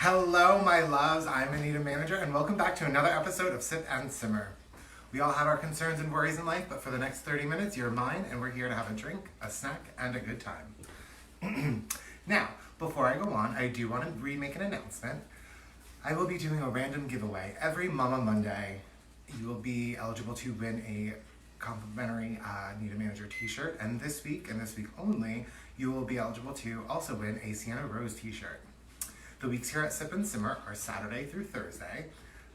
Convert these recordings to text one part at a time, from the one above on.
Hello, my loves. I'm Anita Manager, and welcome back to another episode of Sip and Simmer. We all have our concerns and worries in life, but for the next 30 minutes, you're mine, and we're here to have a drink, a snack, and a good time. Now, before I go on, I do want to make an announcement. I will be doing a random giveaway every Mama Monday. You will be eligible to win a complimentary Anita Manager t-shirt, and this week only, you will be eligible to also win a Sienna Rose t-shirt. The weeks here at Sip and Simmer are Saturday through Thursday,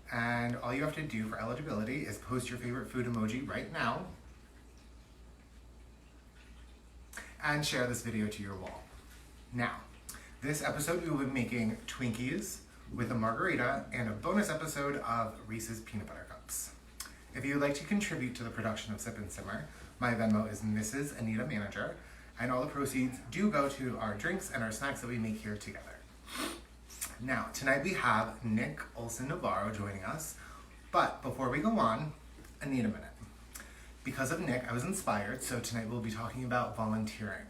and all you have to do for eligibility is post your favorite food emoji right now and share this video to your wall. Now, this episode we will be making Twinkies with a margarita and a bonus episode of Reese's Peanut Butter Cups. If you would like to contribute to the production of Sip and Simmer, my Venmo is Mrs. Anita Manager, and all the proceeds do go to our drinks and our snacks that we make here together. Now, tonight we have Nick Olson-Navarro joining us, but before we go on, I need a minute. Because of Nick, I was inspired, so tonight we'll be talking about volunteering.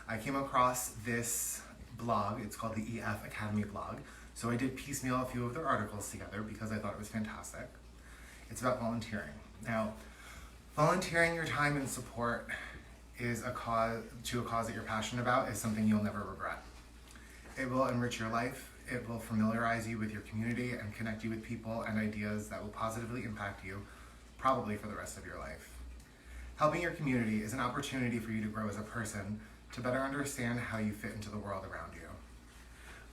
I came across this blog, it's called the EF Academy blog, so I did piecemeal a few of their articles together because I thought it was fantastic. It's about volunteering. Now, volunteering your time and support is a cause that you're passionate about is something you'll never regret. It will enrich your life. It will familiarize you with your community and connect you with people and ideas that will positively impact you, probably for the rest of your life. Helping your community is an opportunity for you to grow as a person, to better understand how you fit into the world around you.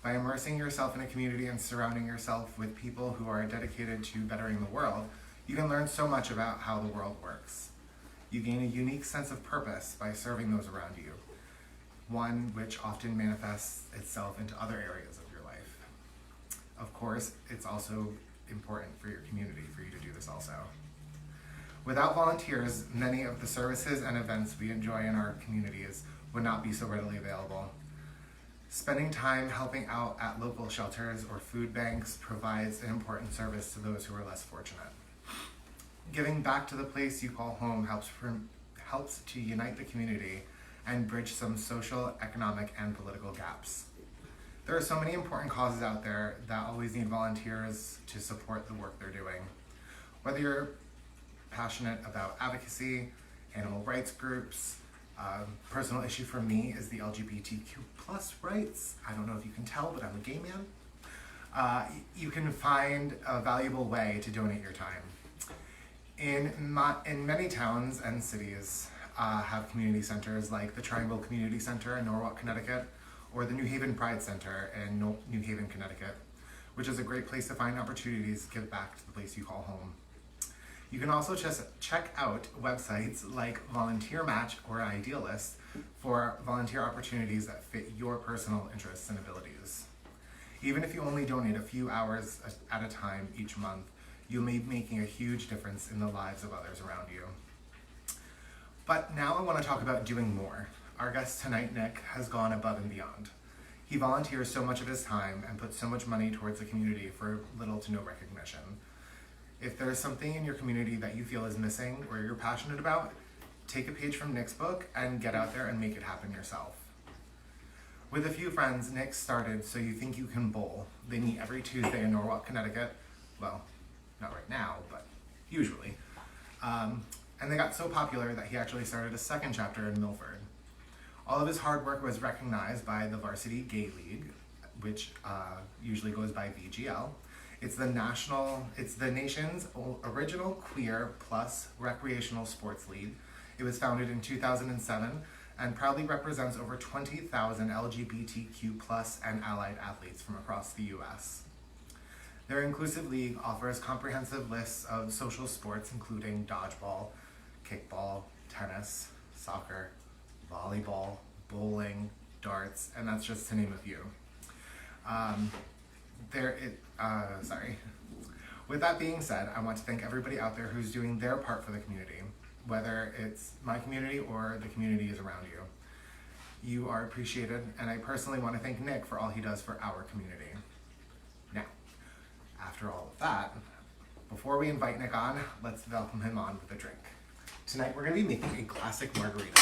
By immersing yourself in a community and surrounding yourself with people who are dedicated to bettering the world, you can learn so much about how the world works. You gain a unique sense of purpose by serving those around you, one which often manifests itself into other areas of your life. Of course, it's also important for your community for you to do this also. Without volunteers, many of the services and events we enjoy in our communities would not be so readily available. Spending time helping out at local shelters or food banks provides an important service to those who are less fortunate. Giving back to the place you call home helps to unite the community and bridge some social, economic, and political gaps. There are so many important causes out there that always need volunteers to support the work they're doing. Whether you're passionate about advocacy, animal rights groups, personal issue for me is the LGBTQ plus rights. I don't know if you can tell, but I'm a gay man. You can find a valuable way to donate your time. In many towns and cities have community centers like the Triangle Community Center in Norwalk, Connecticut, or the New Haven Pride Center in New Haven, Connecticut, which is a great place to find opportunities to give back to the place you call home. You can also just check out websites like Volunteer Match or Idealist for volunteer opportunities that fit your personal interests and abilities. Even if you only donate a few hours at a time each month, you'll be making a huge difference in the lives of others around you. But now I want to talk about doing more. Our guest tonight, Nick, has gone above and beyond. He volunteers so much of his time and puts so much money towards the community for little to no recognition. If there's something in your community that you feel is missing or you're passionate about, take a page from Nick's book and get out there and make it happen yourself. With a few friends, Nick started So You Think You Can Bowl. They meet every Tuesday in Norwalk, Connecticut. Well, not right now, but usually. And they got so popular that he actually started a second chapter in Milford. All of his hard work was recognized by the Varsity Gay League, which usually goes by VGL. It's the nation's original queer plus recreational sports league. It was founded in 2007 and proudly represents over 20,000 LGBTQ plus and allied athletes from across the US. Their inclusive league offers comprehensive lists of social sports including dodgeball, kickball, tennis, soccer, volleyball, bowling, darts, and that's just to name a few. With that being said, I want to thank everybody out there who's doing their part for the community, whether it's my community or the communities around you. You are appreciated, and I personally want to thank Nick for all he does for our community. Now, after all of that, before we invite Nick on, let's welcome him on with a drink. Tonight we're going to be making a classic margarita.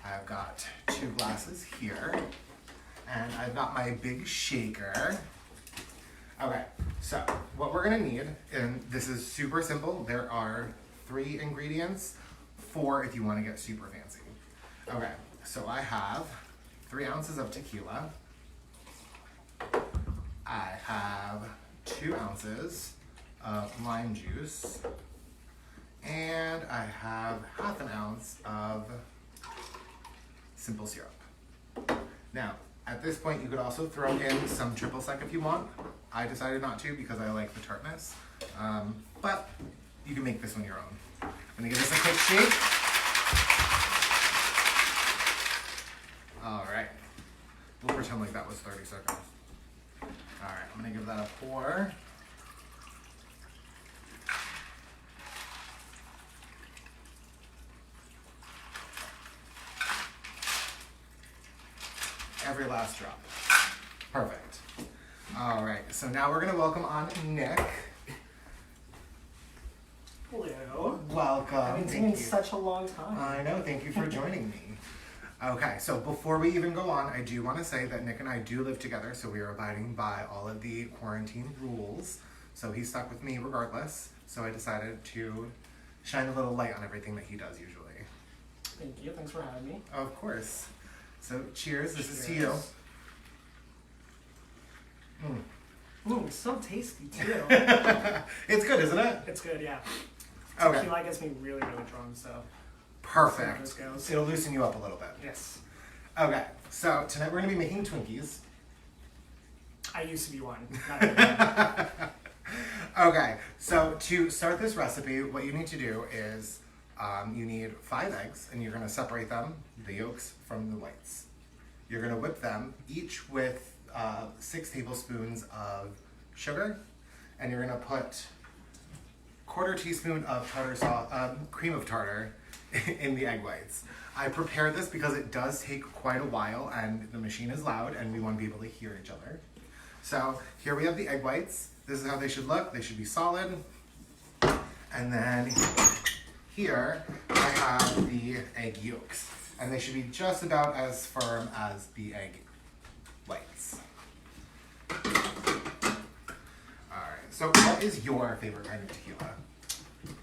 I've got 2 glasses here, and I've got my big shaker, Okay, so what we're gonna need, and this is super simple, there are 3 ingredients, 4 if you wanna get super fancy. Okay, so I have 3 ounces of tequila. I have 2 ounces of lime juice. And I have 1/2 ounce of simple syrup. Now, at this point, you could also throw in some triple sec if you want. I decided not to because I like the tartness, but you can make this one your own. I'm gonna give this a quick shake. All right, we'll pretend like that was 30 seconds. All right, I'm gonna give that a pour. Every last drop. Perfect. All right, so now we're gonna welcome on Nick. Hello. Welcome. I've been taking such a long time. I know, thank you for joining me. Okay, so before we even go on, I do want to say that Nick and I do live together, so we are abiding by all of the quarantine rules. So he's stuck with me regardless, so I decided to shine a little light on everything that he does usually. Thank you, thanks for having me. Of course. So cheers, this is to you. It's so tasty too. It's good, isn't it? It's good, yeah. Okay. Tequila gets me really, really drunk, so. Perfect. Goes. It'll loosen you up a little bit. Yes. Okay, so tonight we're gonna be making Twinkies. I used to be one. Not anymore. Okay, so to start this recipe, what you need to do is you need 5 eggs, and you're gonna separate them, the yolks from the whites. You're gonna whip them, each with 6 tablespoons of sugar, and you're gonna put 1/4 teaspoon of tartar sauce, cream of tartar in the egg whites. I prepared this because it does take quite a while, and the machine is loud, and we want to be able to hear each other. So here we have the egg whites. This is how they should look. They should be solid. And then here I have the egg yolks, and they should be just about as firm as the egg whites. Alright, so what is your favorite kind of tequila?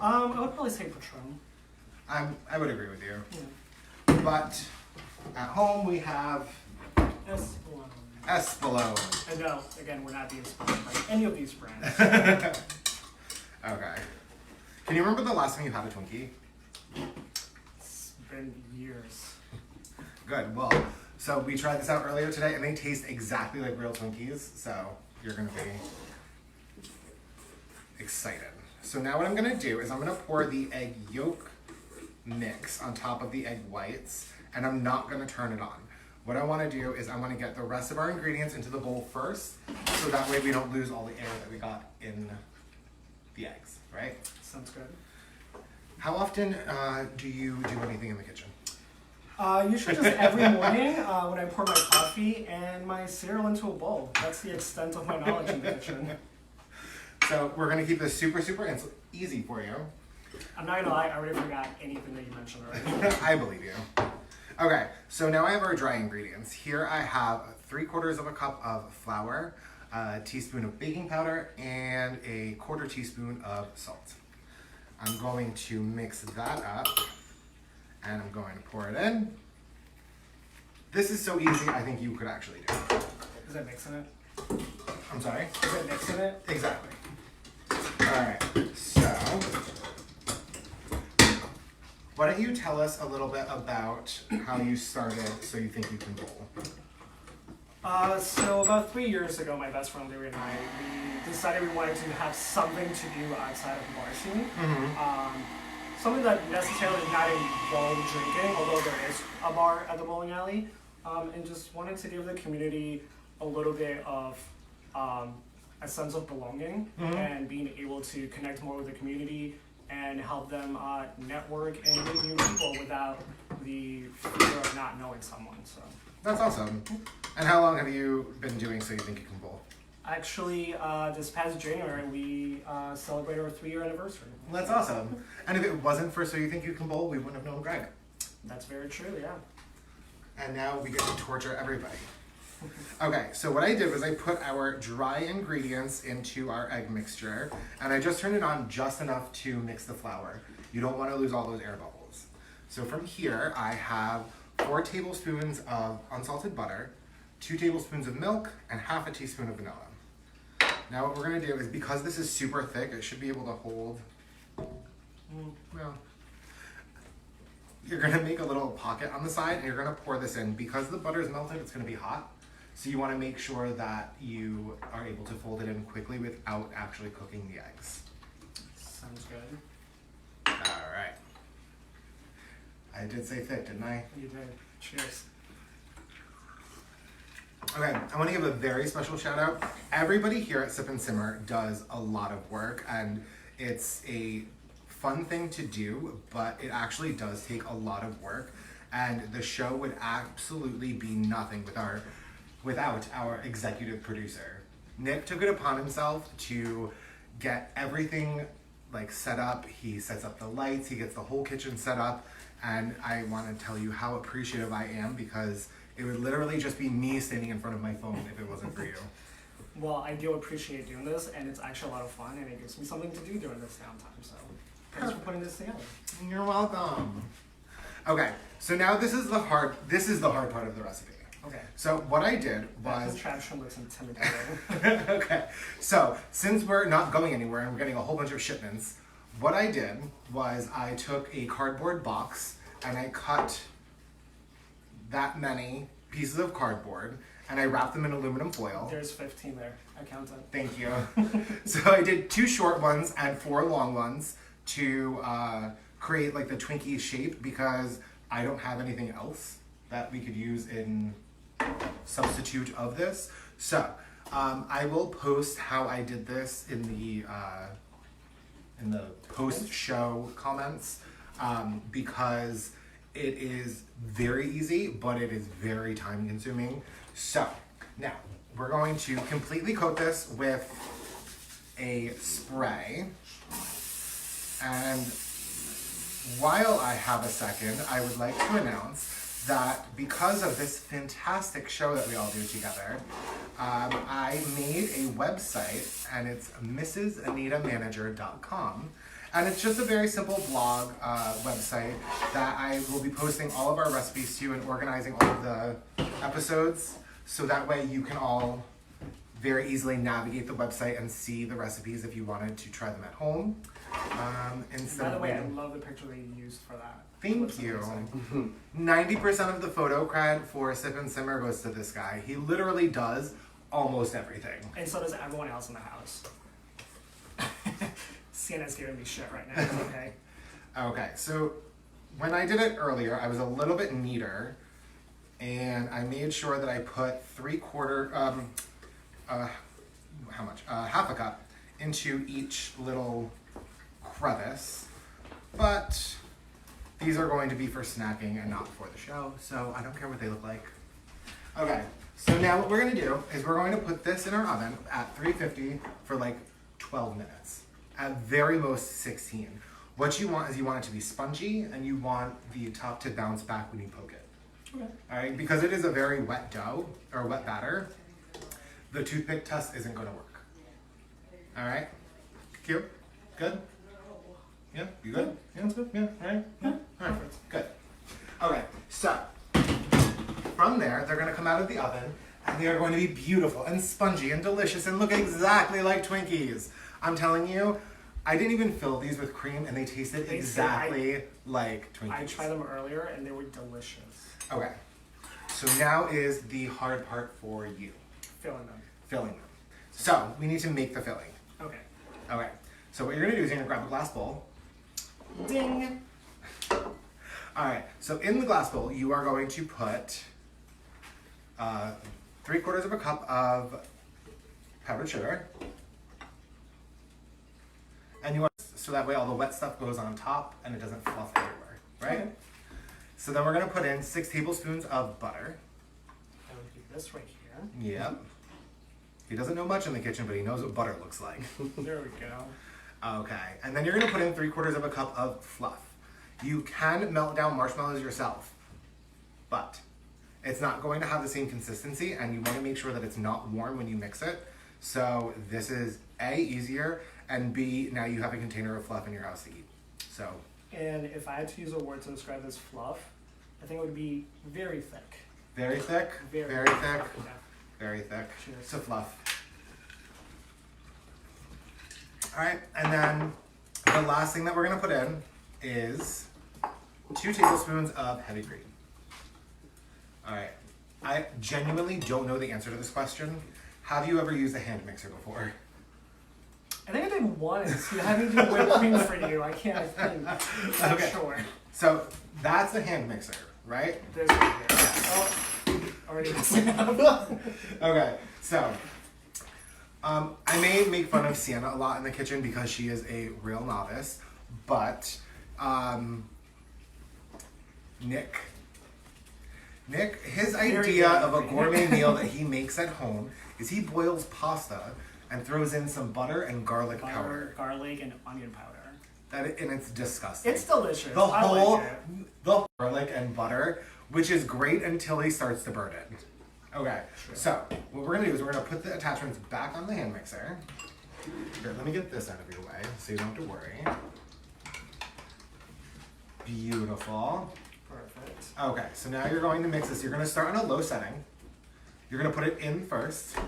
I would probably say Patron. I would agree with you. Yeah. But at home we have Espolòn. Espolòn. And no, again, we're not being sponsored by any of these brands. Okay. Can you remember the last time you had a Twinkie? It's been years. Good. Well, so we tried this out earlier today, and they taste exactly like real Twinkies. So you're gonna be excited. So now what I'm gonna do is I'm gonna pour the egg yolk mix on top of the egg whites, and I'm not gonna turn it on. What I wanna do is I wanna get the rest of our ingredients into the bowl first, so that way we don't lose all the air that we got in the eggs, right? Sounds good. How often do you do anything in the kitchen? Usually just every morning when I pour my coffee and my cereal into a bowl. That's the extent of my knowledge in the kitchen. So we're gonna keep this super, super easy for you. I'm not gonna lie, I already forgot anything that you mentioned already. I believe you. Okay, so now I have our dry ingredients. Here I have 3/4 of a cup of flour, a teaspoon of baking powder, and a 1/4 teaspoon of salt. I'm going to mix that up, and I'm going to pour it in. This is so easy, I think you could actually do it. Is that mixing it? I'm sorry? Is that mixing it? Exactly. Alright, so why don't you tell us a little bit about how you started So You Think You Can Bowl? So about 3 years ago, my best friend Larry and I, we decided we wanted to have something to do outside of the bar scene. Something that necessarily not involved drinking, although there is a bar at the bowling alley, and just wanted to give the community a little bit of a sense of belonging and being able to connect more with the community and help them network and meet new people without the fear of not knowing someone. So That's awesome. And how long have you been doing So You Think You Can Bowl? actually, this past January, we celebrated our 3-year anniversary. That's awesome. And if it wasn't for So You Think You Can Bowl, we wouldn't have known Greg. That's very true, yeah. And now we get to torture everybody. Okay, so what I did was I put our dry ingredients into our egg mixture, and I just turned it on just enough to mix the flour. You don't want to lose all those air bubbles. So from here, I have 4 tablespoons of unsalted butter, 2 tablespoons of milk, and half a teaspoon of vanilla. Now what we're gonna do is, because this is super thick, it should be able to hold, well, you're gonna make a little pocket on the side and you're gonna pour this in. Because the butter is melted, it's gonna be hot. So you wanna make sure that you are able to fold it in quickly without actually cooking the eggs. Sounds good. All right. I did say thick, didn't I? You did. Cheers. Okay, I want to give a very special shout out. Everybody here at Sip and Simmer does a lot of work, and it's a fun thing to do, but it actually does take a lot of work, and the show would absolutely be nothing without our executive producer. Nick took it upon himself to get everything like set up. He sets up the lights, he gets the whole kitchen set up, and I want to tell you how appreciative I am, because it would literally just be me standing in front of my phone if it wasn't for you. Well, I do appreciate doing this, and it's actually a lot of fun, and it gives me something to do during this downtime, so thanks for putting this together. You're welcome. Okay, so now this is the hard part of the recipe. Okay. So what I did That was... contraption looks intimidating. Okay, so since we're not going anywhere and we're getting a whole bunch of shipments, what I did was I took a cardboard box and I cut that many pieces of cardboard and I wrapped them in aluminum foil. There's 15 there. I counted. Thank you. So I did 2 short ones and 4 long ones to create like the Twinkie shape, because I don't have anything else that we could use in substitute of this. So I will post how I did this in the post-show comments, because it is very easy, but it is very time consuming. So now we're going to completely coat this with a spray. And while I have a second, I would like to announce that because of this fantastic show that we all do together, I made a website, and it's mrsanitamanager.com. And it's just a very simple blog website that I will be posting all of our recipes to and organizing all of the episodes, so that way you can all very easily navigate the website and see the recipes if you wanted to try them at home. By the way, I love the picture that you used for that. Thank you. 90% of the photo cred for Sip and Simmer goes to this guy. He literally does almost everything. And so does everyone else in the house. Sienna's giving me shit right now. It's okay. Okay, so when I did it earlier, I was a little bit neater, and I made sure that I put half a cup into each little crevice, but these are going to be for snacking and not for the show, so I don't care what they look like. Okay, so now what we're gonna do is we're going to put this in our oven at 350 for like 12 minutes. At very most 16. What you want is you want it to be spongy, and you want the top to bounce back when you poke it. Okay. All right, because it is a very wet dough, or wet batter, the toothpick test isn't gonna work. All right, cute, good? Yeah, you good? Yeah, it's good, yeah, all right, yeah, all right, good. Okay, so from there, they're gonna come out of the oven, and they are going to be beautiful and spongy and delicious and look exactly like Twinkies. I'm telling you, I didn't even fill these with cream, and they tasted exactly like Twinkies. I tried them earlier, and they were delicious. Okay, so now is the hard part for you. Filling them. Filling them. So, we need to make the filling. Okay. Okay, so what you're gonna do is you're gonna grab a glass bowl. Ding! Alright, so in the glass bowl, you are going to put 3/4 of a cup of powdered sugar. And you want, so that way all the wet stuff goes on top and it doesn't fluff everywhere, right? Okay. So then we're gonna put in 6 tablespoons of butter. I would do this right here. Yep. He doesn't know much in the kitchen, but he knows what butter looks like. There we go. Okay, and then you're gonna put in 3/4 of a cup of fluff. You can melt down marshmallows yourself, but It's not going to have the same consistency, and you want to make sure that it's not warm when you mix it. So this is A, easier, and B, now you have a container of fluff in your house to eat. So. And if I had to use a word to describe this fluff, I think it would be very thick. Very thick? Very thick? Yeah. Very thick. Cheers. So fluff. Alright, and then the last thing that we're going to put in is 2 tablespoons of heavy cream. Alright, I genuinely don't know the answer to this question. Have you ever used a hand mixer before? I think I did once. You had me do whipped cream for you. I can't think. I'm Okay. sure. So that's a hand mixer, right? There's one there. Oh, already messing up. Okay, so I may make fun of Sienna a lot in the kitchen because she is a real novice, but Nick, his idea of a gourmet meal that he makes at home is he boils pasta and throws in some butter and garlic powder. Garlic and onion powder. And it's disgusting. It's delicious. The I whole like it. the garlic and butter, which is great until he starts to burn it. Okay, Sure. so what we're gonna do is we're gonna put the attachments back on the hand mixer. Here, let me get this out of your way so you don't have to worry. Beautiful. Perfect. Okay, so now you're going to mix this. You're gonna start on a low setting. You're gonna put it in first, There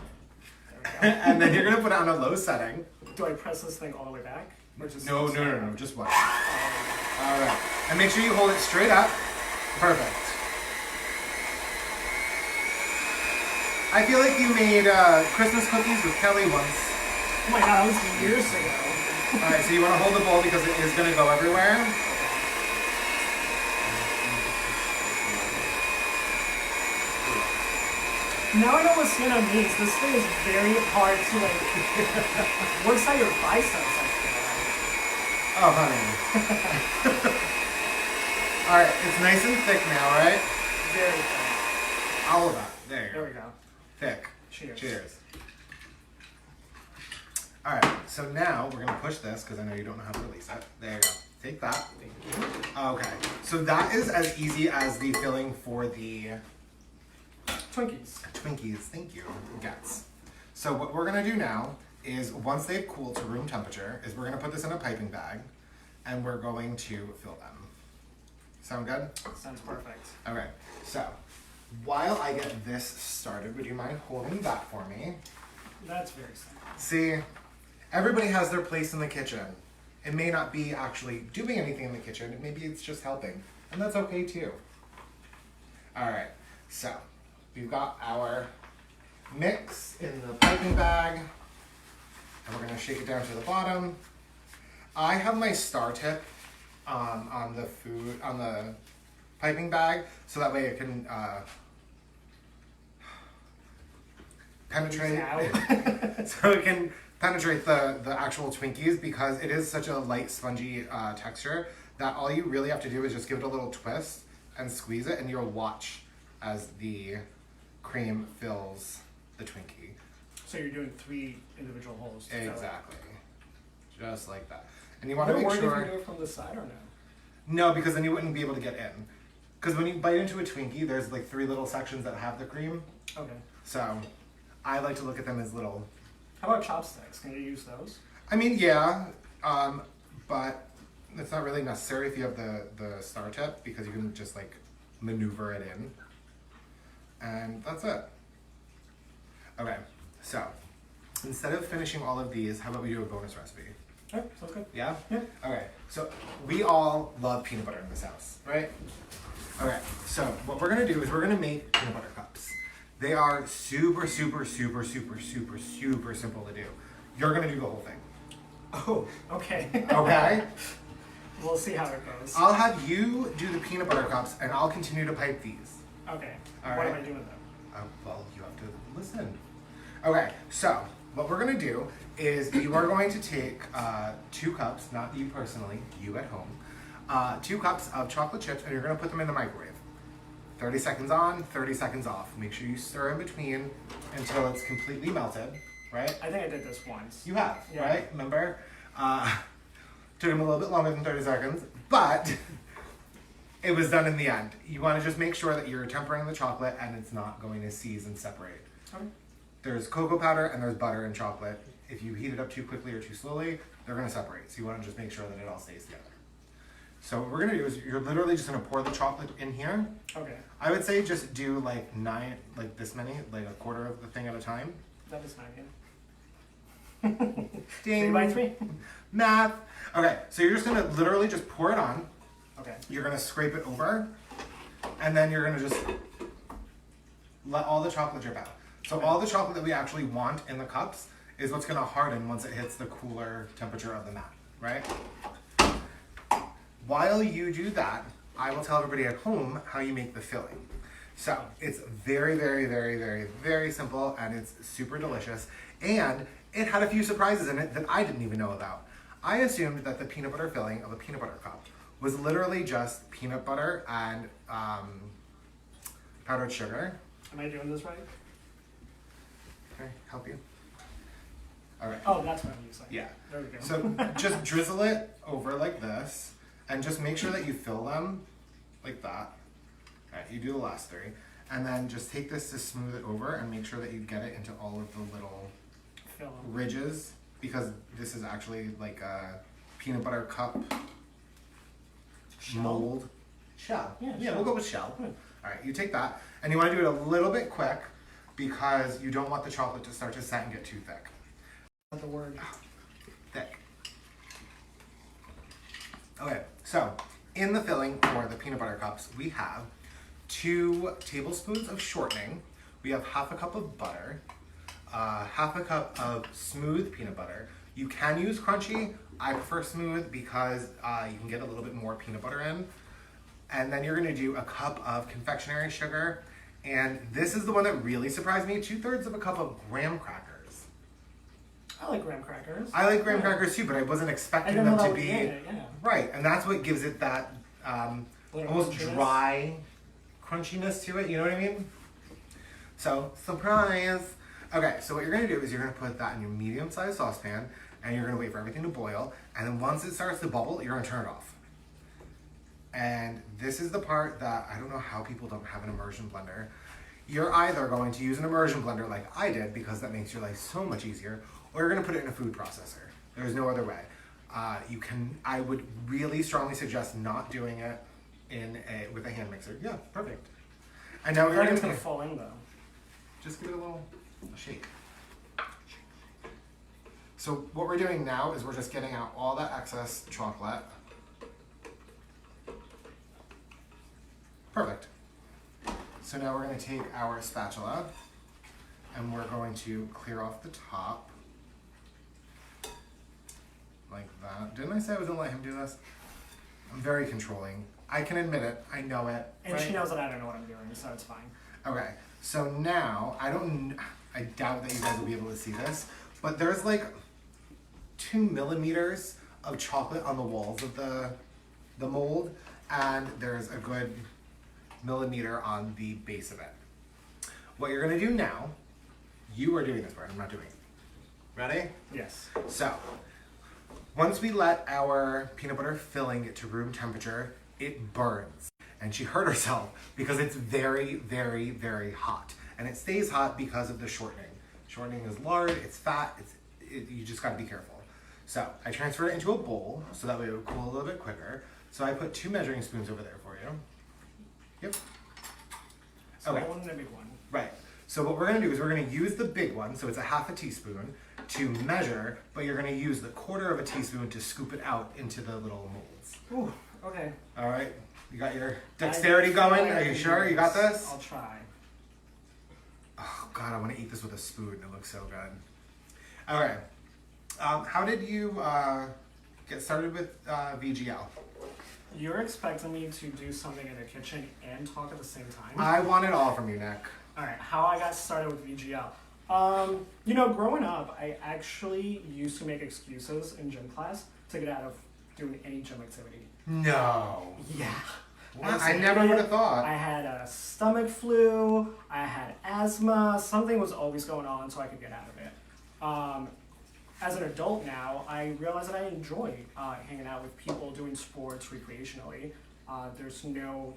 we go. and then you're gonna put it on a low setting. Do I press this thing all the way back? Or just No, just one. All Oh, right, and make sure you hold it straight up. Perfect. I feel like you made Christmas cookies with Kelly once. oh my god, that was years ago. All right, so you want to hold the bowl because it is going to go everywhere. Now I know what Sienna means. This thing is very hard to like. Works out your biceps, I feel like. Oh, honey. All right, it's nice and thick now, right? Very thick. All of that. There you There go. we go. Thick. Cheers. Cheers. All right, so now we're gonna push this because I know you don't know how to release it. There you go. Take that. Thank you. Okay, so that is as easy as the filling for the Twinkies. Twinkies. Thank you. Gets. So what we're gonna do now is once they've cooled to room temperature, is we're gonna put this in a piping bag, and we're going to fill them. Sound good? Sounds perfect. Okay. So while I get this started, would you mind holding that for me? That's very simple. See, everybody has their place in the kitchen. It may not be actually doing anything in the kitchen. Maybe it's just helping, and that's okay too. All right. So we've got our mix in the piping bag, and we're gonna shake it down to the bottom. I have my star tip on the piping bag, so that way it can penetrate. So it can penetrate the actual Twinkies because it is such a light, spongy texture that all you really have to do is just give it a little twist and squeeze it, and you'll watch as the cream fills the Twinkie. So you're doing 3 individual holes. to fill it. Exactly. Just like that. And you want to Are you make worried if sure... you do it from the side or no? No, because then you wouldn't be able to get in. Because when you bite into a Twinkie, there's like 3 little sections that have the cream. Okay. So I like to look at them as little... How about chopsticks? Can you use those? I mean, yeah, but it's not really necessary if you have the star tip because you can just like maneuver it in. And that's it. Okay, so instead of finishing all of these, how about we do a bonus recipe? Okay, sounds good. Yeah? Yeah. Okay, so we all love peanut butter in this house, right? Okay, so what we're gonna do is we're gonna make peanut butter cups. They are super, super, super, super, super, super simple to do. You're gonna do the whole thing. Oh, okay. Okay? We'll see how it goes. I'll have you do the peanut butter cups and I'll continue to pipe these. Okay. All What right. am I doing though? Well, you have to listen. Okay, so what we're gonna do is you are going to take 2 cups, not you personally, you at home, 2 cups of chocolate chips and you're gonna put them in the microwave. 30 seconds on, 30 seconds off. Make sure you stir in between until it's completely melted, right? I think I did this once. You have, Yeah. right? Remember? Took them a little bit longer than 30 seconds, but It was done in the end. You want to just make sure that you're tempering the chocolate and it's not going to seize and separate. Okay. There's cocoa powder and there's butter in chocolate. If you heat it up too quickly or too slowly, they're going to separate. So you want to just make sure that it all stays together. So what we're going to do is you're literally just going to pour the chocolate in here. Okay. I would say just do like 9, like this many, like a quarter of the thing at a time. That is 9, yeah. Ding. 3 by 3? Math. Okay, so you're just going to literally just pour it on. Okay. You're going to scrape it over. And then you're going to just let all the chocolate drip out. So all the chocolate that we actually want in the cups is what's going to harden once it hits the cooler temperature of the mat, right? While you do that, I will tell everybody at home how you make the filling. So it's very, very, very, very, very simple and it's super delicious. And it had a few surprises in it that I didn't even know about. I assumed that the peanut butter filling of a peanut butter cup was literally just peanut butter and powdered sugar. Am I doing this right? Can I help you? All right. Oh, that's what I'm using. Yeah. There we go. So just drizzle it over like this and just make sure that you fill them like that. All right, you do the last 3. And then just take this to smooth it over and make sure that you get it into all of the little Fill 'em. ridges because this is actually like a peanut butter cup Shell? mold. Shell. Yeah, Yeah, shell. we'll go with shell. Good. All right, you take that and you want to do it a little bit quick because you don't want the chocolate to start to set and get too thick. Not the word. Thick. Okay, so in the filling for the peanut butter cups, we have 2 tablespoons of shortening. We have half a cup of butter, half a cup of smooth peanut butter. You can use crunchy. I prefer smooth because you can get a little bit more peanut butter in. And then you're gonna do a cup of confectionery sugar. And this is the one that really surprised me, 2/3 of a cup of graham crackers. I like graham crackers. I like graham Yeah. crackers too, but I wasn't I expecting didn't know them that to was be in it, yeah. right, and that's what gives it that Little almost crunchiness. dry crunchiness to it. You know what I mean? So surprise. Okay, so what you're gonna do is you're gonna put that in your medium-sized saucepan, and you're gonna wait for everything to boil. And then once it starts to bubble, you're gonna turn it off. And this is the part that I don't know how people don't have an immersion blender. You're either going to use an immersion blender like I did because that makes your life so much easier, or you're gonna put it in a food processor. There's no other way. I would really strongly suggest not doing it with a hand mixer. Yeah, perfect. And now I we're think gonna it's gonna fall in though. just give it a shake. So what we're doing now is we're just getting out all that excess chocolate. Perfect. So now we're going to take our spatula and we're going to clear off the top. Like that. Didn't I say I was going to let him do this? I'm very controlling. I can admit it. I know it. And right? she knows that I don't know what I'm doing, so it's fine. Okay, so now, I doubt that you guys will be able to see this, but there's like 2 millimeters of chocolate on the walls of the mold, and there's a good millimeter on the base of it. What you're gonna do now, you are doing this part, I'm not doing it. Ready? Yes. So, once we let our peanut butter filling get to room temperature, it burns. And she hurt herself because it's very, very, very hot. And it stays hot because of the shortening. Shortening is lard, it's fat, you just gotta be careful. So I transferred it into a bowl so that way it would cool a little bit quicker. So I put 2 measuring spoons over there for you. Yep. So Okay. one and a big one. Right. So what we're gonna do is we're gonna use the big one, so it's a half a teaspoon, to measure, but you're gonna use the 1/4 of a teaspoon to scoop it out into the little molds. Ooh, okay. All right. You got your dexterity going? Are you sure? You got this? I'll try. Oh God, I want to eat this with a spoon. It looks so good. Okay. How did you get started with VGL? You're expecting me to do something in the kitchen and talk at the same time? I want it all from you, Nick. Alright, how I got started with VGL. Growing up, I actually used to make excuses in gym class to get out of doing any gym activity. No. Yeah. I never would have thought. I had a stomach flu, I had asthma, something was always going on so I could get out of it. As an adult now, I realize that I enjoy hanging out with people doing sports recreationally. There's no,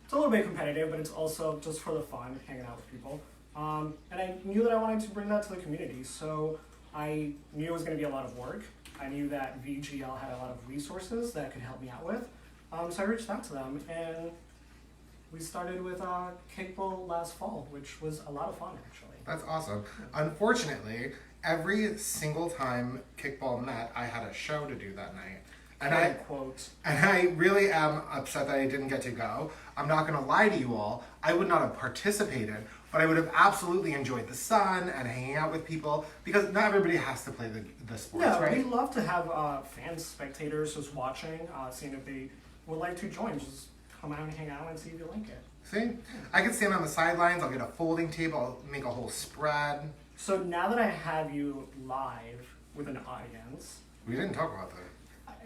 it's a little bit competitive, but it's also just for the fun, hanging out with people. And I knew that I wanted to bring that to the community, so I knew it was going to be a lot of work. I knew that VGL had a lot of resources that could help me out with. So I reached out to them, and we started with Kickball last fall, which was a lot of fun, actually. That's awesome. Unfortunately, every single time Kickball met, I had a show to do that night. And I really am upset that I didn't get to go. I'm not going to lie to you all. I would not have participated, but I would have absolutely enjoyed the sun and hanging out with people, because not everybody has to play the sports, right? We love to have fans, spectators just watching, seeing if they would like to join. Just come out and hang out and see if you like it. See? I can stand on the sidelines. I'll get a folding table. I'll make a whole spread. So now that I have you live with an audience... We didn't talk about that.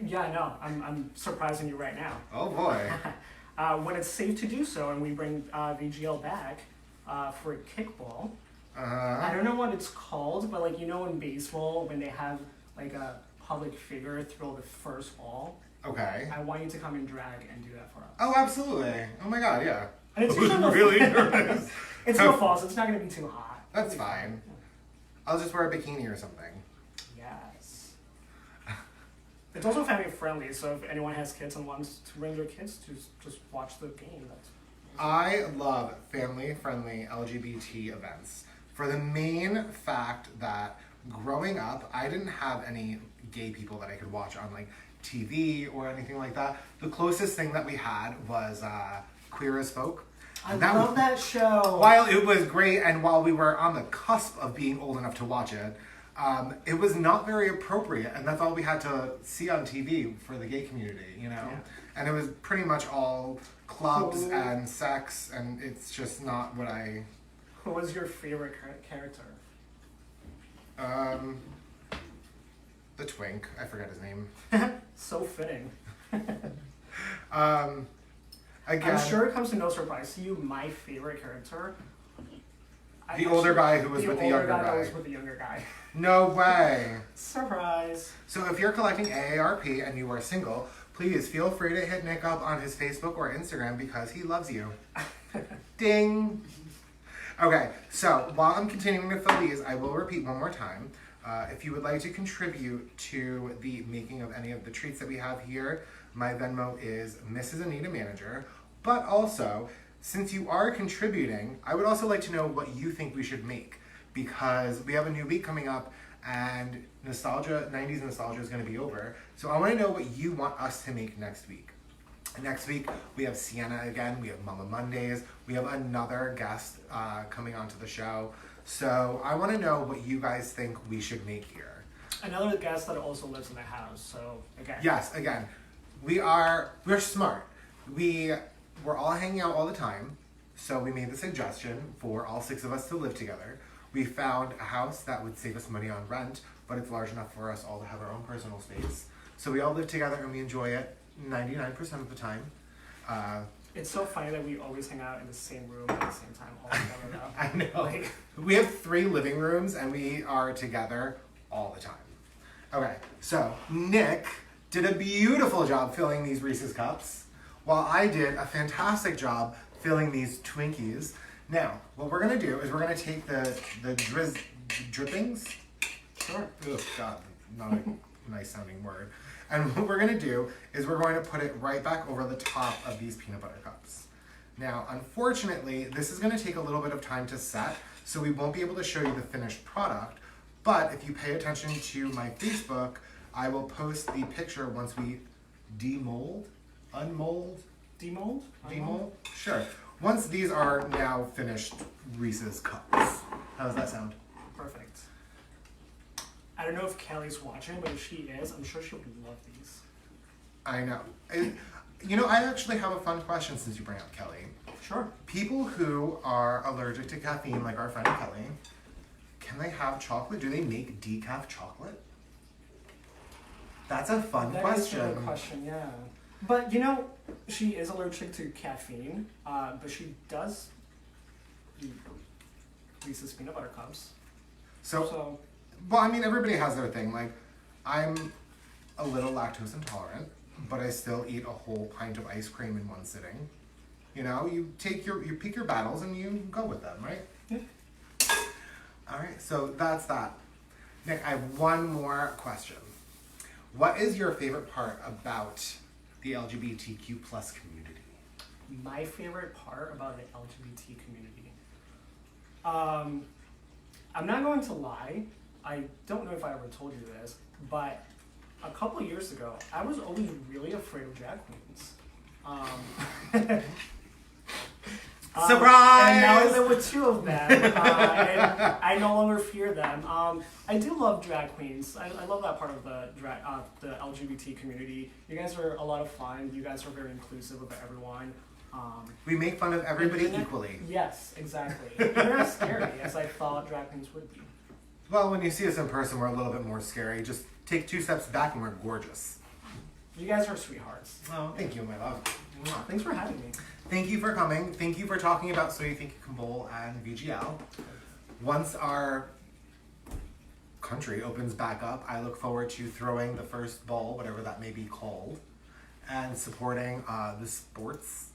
Yeah, I know. I'm surprising you right now. Oh, boy. When it's safe to do so and we bring VGL back for a kickball, I don't know what it's called, but like, you know, in baseball, when they have like a public figure throw the first ball, okay. I want you to come and drag and do that for us. Oh, absolutely. Oh my God, yeah. And it's I was really nervous. It's no fall, so it's not going to be too hot. That's fine. I'll just wear a bikini or something. Yes. It's also family friendly, so if anyone has kids and wants to bring their kids to just watch the game, that's... I love family-friendly LGBT events for the main fact that growing up, I didn't have any gay people that I could watch on like TV or anything like that. The closest thing that we had was Queer as Folk. I love that show. While it was great, and while we were on the cusp of being old enough to watch it, it was not very appropriate, and that's all we had to see on TV for the gay community, you know? Yeah. And it was pretty much all clubs and sex, and it's just not what I... Who was your favorite character? The twink. I forgot his name. So fitting. Again, I'm sure it comes to no surprise to you, my favorite character... The older guy who was with the younger guy. That was with the younger guy. No way. Surprise. So if you're collecting AARP and you are single, please feel free to hit Nick up on his Facebook or Instagram because he loves you. Ding. Okay, so while I'm continuing to fill these, I will repeat one more time. If you would like to contribute to the making of any of the treats that we have here, my Venmo is Mrs. Anita Manager. But also, since you are contributing, I would also like to know what you think we should make, because we have a new week coming up and nostalgia, 90s nostalgia is going to be over. So I want to know what you want us to make next week. Next week, we have Sienna again, we have Mama Mondays, we have another guest coming onto the show. So I want to know what you guys think we should make here. Another guest that also lives in the house, so again. Yes, again, we're smart. We're all hanging out all the time, so we made the suggestion for all 6 of us to live together. We found a house that would save us money on rent, but it's large enough for us all to have our own personal space. So we all live together and we enjoy it 99% of the time. It's so funny that we always hang out in the same room at the same time all together though. I know. Like, we have 3 living rooms and we are together all the time. Okay, so Nick did a beautiful job filling these Reese's cups, while I did a fantastic job filling these Twinkies. Now, what we're gonna do is we're gonna take the drippings. sure. Oh God, not a nice sounding word. And what we're gonna do is we're going to put it right back over the top of these peanut butter cups. Now, unfortunately, this is gonna take a little bit of time to set, so we won't be able to show you the finished product, but if you pay attention to my Facebook, I will post the picture once we demold. Unmold? Demold? Demold? Sure. Once these are now finished Reese's cups. How does that sound? Perfect. I don't know if Kelly's watching, but if she is, I'm sure she'll love these. I know. You know, I actually have a fun question since you bring up Kelly. Sure. People who are allergic to caffeine, like our friend Kelly, can they have chocolate? Do they make decaf chocolate? That's a fun question. That is a good question, yeah. But you know, she is allergic to caffeine, but she does eat Reese's peanut butter cups. So, well, I mean, everybody has their thing. Like, I'm a little lactose intolerant, but I still eat a whole pint of ice cream in one sitting. You know, you pick your battles and you go with them, right? Yeah. All right, so that's that. Nick, I have one more question. What is your favorite part about the LGBTQ plus community? My favorite part about the LGBT community. I'm not going to lie. I don't know if I ever told you this, but a couple of years ago, I was always really afraid of drag queens. Surprise! And now I live with two of them, and I no longer fear them. I do love drag queens. I love that part of the LGBT community. You guys are a lot of fun. You guys are very inclusive of everyone. We make fun of everybody equally. Yes, exactly. They're not scary as I thought drag queens would be. Well, when you see us in person, we're a little bit more scary. Just take 2 steps back and we're gorgeous. You guys are sweethearts. Oh, thank you, my love. Thanks for having me. Thank you for coming. Thank you for talking about So You Think You Can Bowl and VGL. Once our country opens back up, I look forward to throwing the first bowl, whatever that may be called, and supporting the sports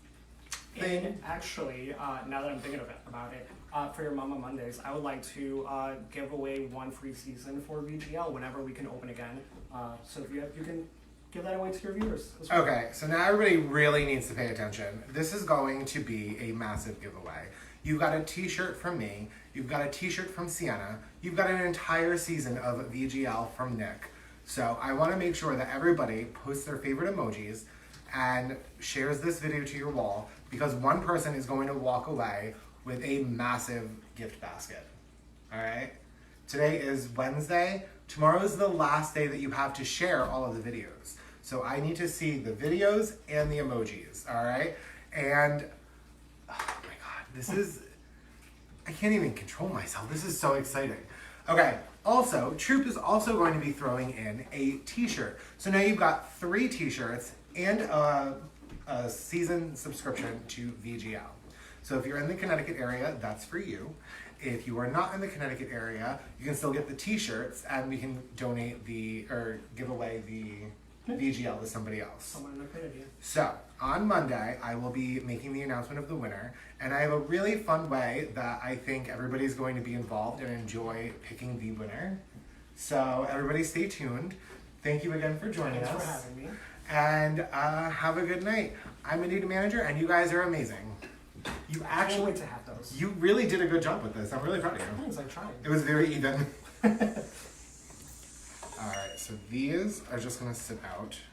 thing. And actually, now that I'm thinking about it, for your Mama Mondays, I would like to give away 1 free season for VGL whenever we can open again. So if you can give that away to your viewers as well. Okay, so now everybody really needs to pay attention. This is going to be a massive giveaway. You've got a t-shirt from me, you've got a t-shirt from Sienna, you've got an entire season of VGL from Nick. So I want to make sure that everybody posts their favorite emojis and shares this video to your wall, because one person is going to walk away with a massive gift basket. All right? Today is Wednesday. Tomorrow is the last day that you have to share all of the videos. So I need to see the videos and the emojis, all right? And, oh my God, this is, I can't even control myself. This is so exciting. Okay, also, Troop is also going to be throwing in a t-shirt. So now you've got 3 t-shirts and a season subscription to VGL. So if you're in the Connecticut area, that's for you. If you are not in the Connecticut area, you can still get the t-shirts and we can donate or give away the VGL to somebody else. Someone in the community. So on Monday, I will be making the announcement of the winner, and I have a really fun way that I think everybody's going to be involved and enjoy picking the winner. So everybody stay tuned. Thank you again for joining us. Thanks for having me. And have a good night. I'm Anita Manager, and you guys are amazing. You I can't wait actually, to have those. you really did a good job with this. I'm really proud of you. Thanks, I tried. It was very even. All right, so these are just gonna sit out.